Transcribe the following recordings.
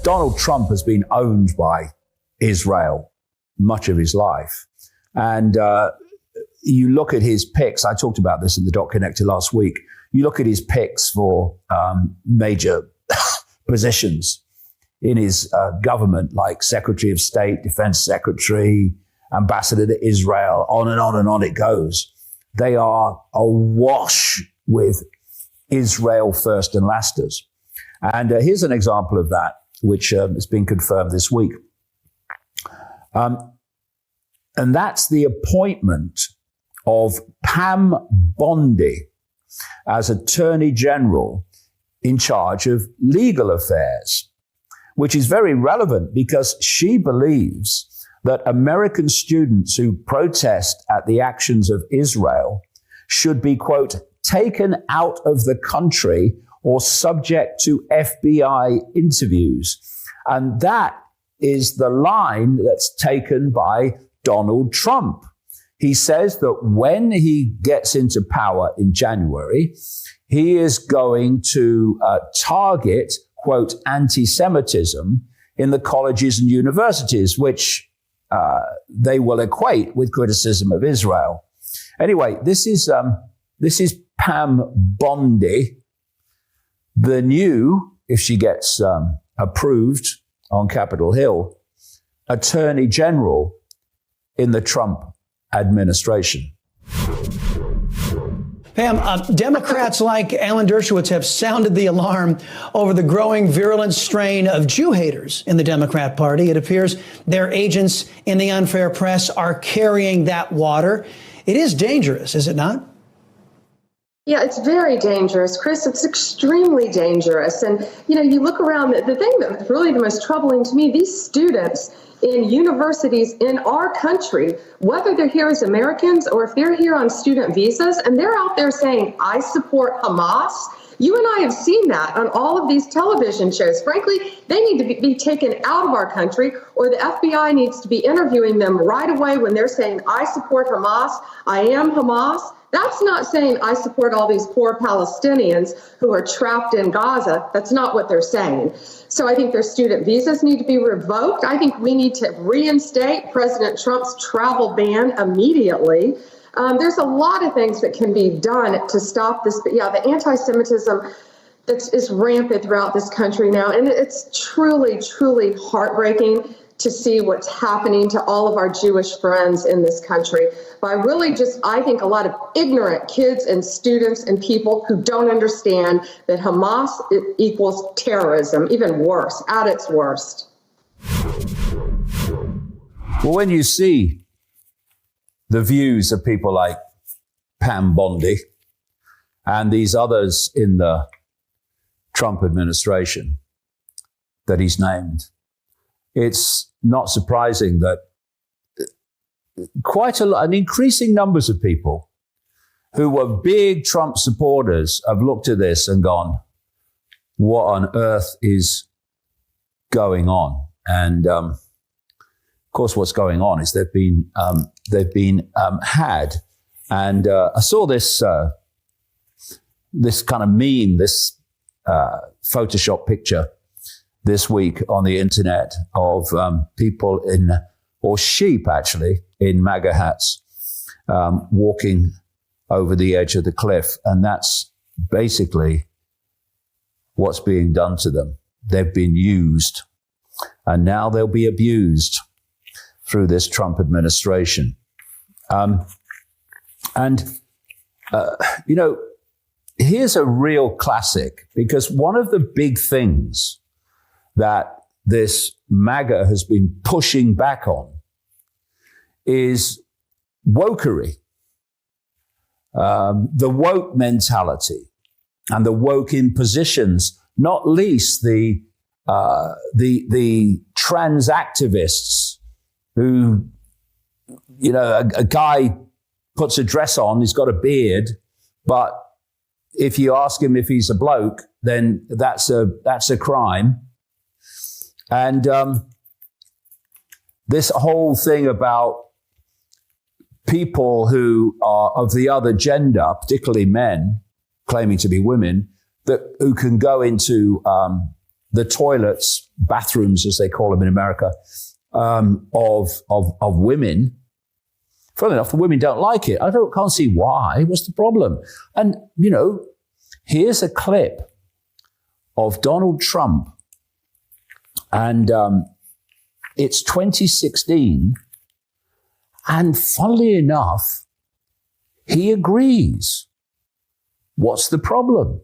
Donald Trump has been owned by Israel much of his life. And you look at his picks, I talked about this in the Dot Connector last week, you look at his picks for major positions in his government, like Secretary of State, Defense Secretary, Ambassador to Israel, on and on it goes. They are awash with Israel first and lasters. And here's an example of that, which has been confirmed this week. And that's the appointment of Pam Bondi as Attorney General in charge of legal affairs, which is very relevant because she believes that American students who protest at the actions of Israel should be, quote, taken out of the country or subject to FBI interviews. And that is the line that's taken by Donald Trump. He says that when he gets into power in January, he is going to target, quote, anti-Semitism in the colleges and universities, which they will equate with criticism of Israel. Anyway, this is Pam Bondi, the new, if she gets approved on Capitol Hill, Attorney General in the Trump administration. Pam, Democrats like Alan Dershowitz have sounded the alarm over the growing virulent strain of Jew haters in the Democrat Party. It appears their agents in the unfair press are carrying that water. It is dangerous, is it not? Yeah, it's very dangerous, Chris. It's extremely dangerous. And, you look around, the thing that's really the most troubling to me, these students in universities in our country, whether they're here as Americans or if they're here on student visas, and they're out there saying, I support Hamas. You and I have seen that on all of these television shows. Frankly, they need to be taken out of our country, or the FBI needs to be interviewing them right away when they're saying, I support Hamas, I am Hamas. That's not saying I support all these poor Palestinians who are trapped in Gaza. That's not what they're saying. So I think their student visas need to be revoked. I think we need to reinstate President Trump's travel ban immediately. There's a lot of things that can be done to stop this. But yeah, the anti-Semitism that is rampant throughout this country now. And it's truly, truly heartbreaking to see what's happening to all of our Jewish friends in this country by really just, I think, a lot of ignorant kids and students and people who don't understand that Hamas equals terrorism, even worse, at its worst. Well, when you see the views of people like Pam Bondi and these others in the Trump administration that he's named, it's not surprising that an increasing numbers of people who were big Trump supporters have looked at this and gone, what on earth is going on? And of course, what's going on is they've been had. And I saw this kind of meme, this Photoshop picture this week on the internet of people or sheep actually, in MAGA hats, walking over the edge of the cliff. And that's basically what's being done to them. They've been used, and now they'll be abused through this Trump administration. Here's a real classic, because one of the big things that this MAGA has been pushing back on is wokery, the woke mentality and the woke impositions, not least the trans activists who, a guy puts a dress on, he's got a beard, but if you ask him if he's a bloke, then that's a crime. And this whole thing about people who are of the other gender, particularly men, claiming to be women, who can go into the toilets, bathrooms, as they call them in America, of women. Funnily enough, the women don't like it. Can't see why. What's the problem? And, here's a clip of Donald Trump. And it's 2016. And funnily enough, he agrees. What's the problem?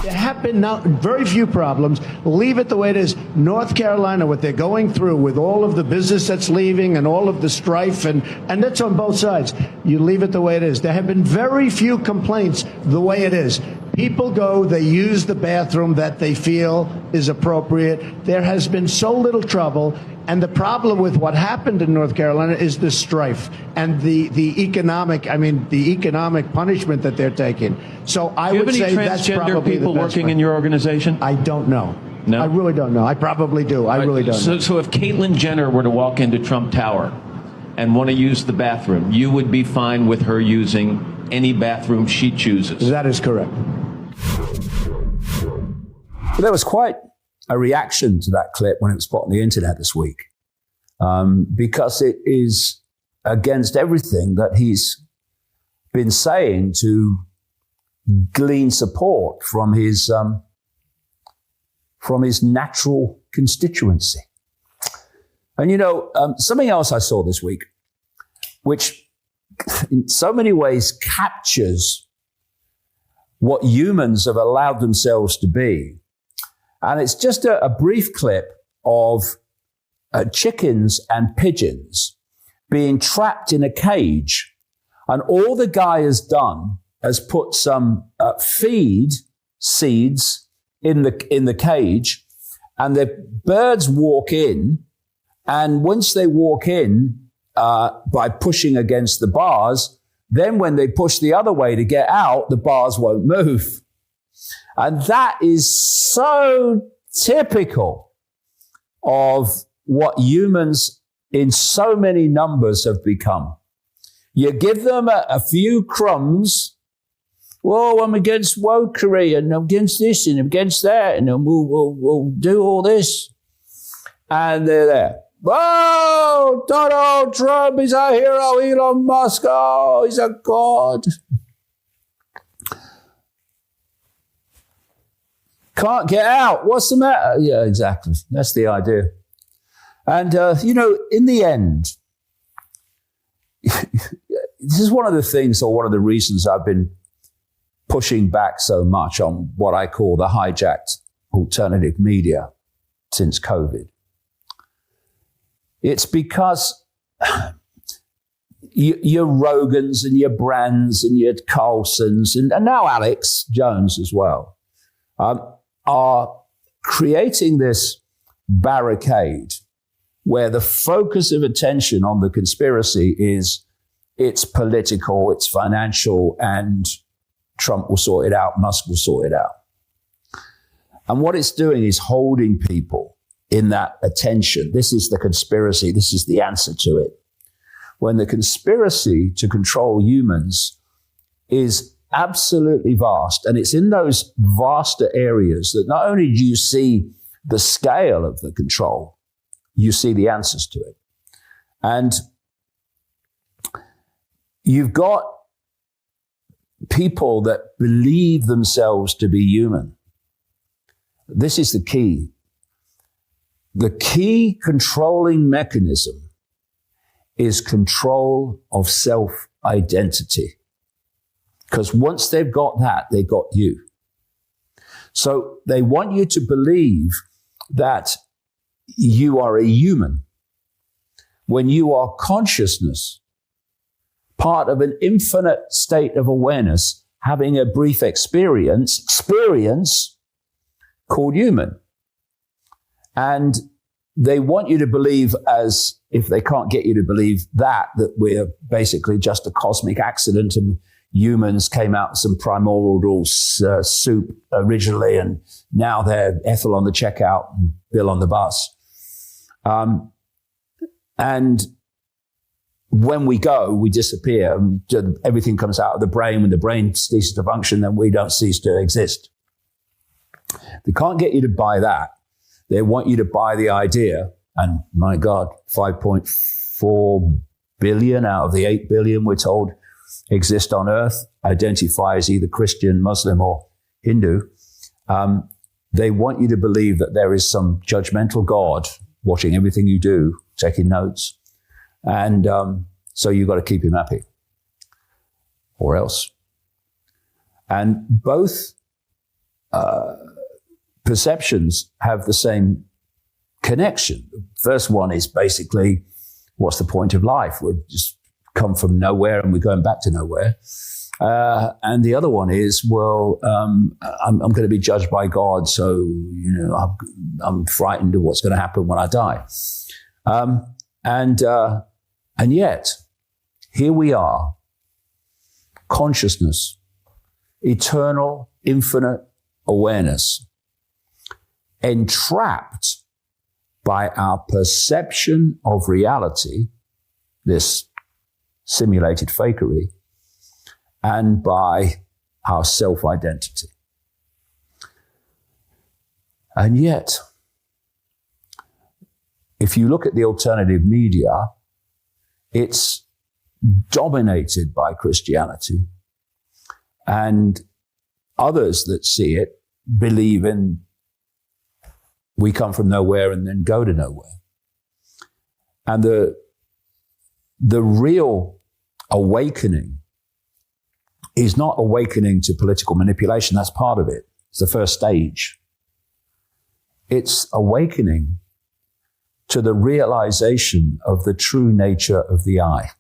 There have been very few problems. Leave it the way it is. North Carolina, what they're going through with all of the business that's leaving and all of the strife, and that's on both sides. You leave it the way it is. There have been very few complaints the way it is. People go, they use the bathroom that they feel is appropriate. There has been so little trouble. And the problem with what happened in North Carolina is the strife and the economic punishment that they're taking. So I would say that's probably people working in your organization? I don't know. No? I really don't know. I probably do. I really don't know. So if Caitlyn Jenner were to walk into Trump Tower and want to use the bathroom, you would be fine with her using any bathroom she chooses? That is correct. But there was quite a reaction to that clip when it was put on the internet this week, because it is against everything that he's been saying to glean support from his natural constituency. And something else I saw this week, which in so many ways captures what humans have allowed themselves to be. And it's just a brief clip of chickens and pigeons being trapped in a cage. And all the guy has done has put some feed seeds in the cage, and the birds walk in. And once they walk in by pushing against the bars, then when they push the other way to get out, the bars won't move. And that is so typical of what humans in so many numbers have become. You give them a few crumbs. Well, I'm against wokery, and I'm against this, and I'm against that, and we'll do all this. And they're there. Oh, Donald Trump is a hero. Elon Musk, oh, he's a god. Can't get out. What's the matter? Yeah, exactly. That's the idea. And, in the end, this is one of the things, or one of the reasons I've been pushing back so much on what I call the hijacked alternative media since COVID. It's because your Rogans and your Brands and your Carlsons and now Alex Jones as well are creating this barricade where the focus of attention on the conspiracy is it's political, it's financial, and Trump will sort it out, Musk will sort it out. And what it's doing is holding people in that attention. This is the conspiracy. This is the answer to it. When the conspiracy to control humans is absolutely vast, and it's in those vaster areas that not only do you see the scale of the control, you see the answers to it. And you've got people that believe themselves to be human. This is the key. The key controlling mechanism is control of self-identity. Because once they've got that, they got you. So they want you to believe that you are a human when you are consciousness, part of an infinite state of awareness, having a brief experience called human. And they want you to believe, as if they can't get you to believe that we're basically just a cosmic accident and humans came out of some primordial soup originally, and now they're Ethel on the checkout and Bill on the bus. And when we go, we disappear, and everything comes out of the brain. When the brain ceases to function, then we don't cease to exist. They can't get you to buy that. They want you to buy the idea. And my God, 5.4 billion out of the 8 billion we're told exist on earth identify as either Christian, Muslim, or Hindu. They want you to believe that there is some judgmental God watching everything you do, taking notes. And so you've got to keep him happy, or else. And both perceptions have the same connection. The first one is basically, what's the point of life? We've just come from nowhere and we're going back to nowhere. And the other one is, well, I'm going to be judged by God, so I'm frightened of what's going to happen when I die. And yet, here we are, consciousness, eternal, infinite awareness, entrapped by our perception of reality, this simulated fakery, and by our self-identity. And yet, if you look at the alternative media, it's dominated by Christianity. And others that see it believe in we come from nowhere and then go to nowhere. And the real awakening is not awakening to political manipulation. That's part of it. It's the first stage. It's awakening to the realization of the true nature of the I.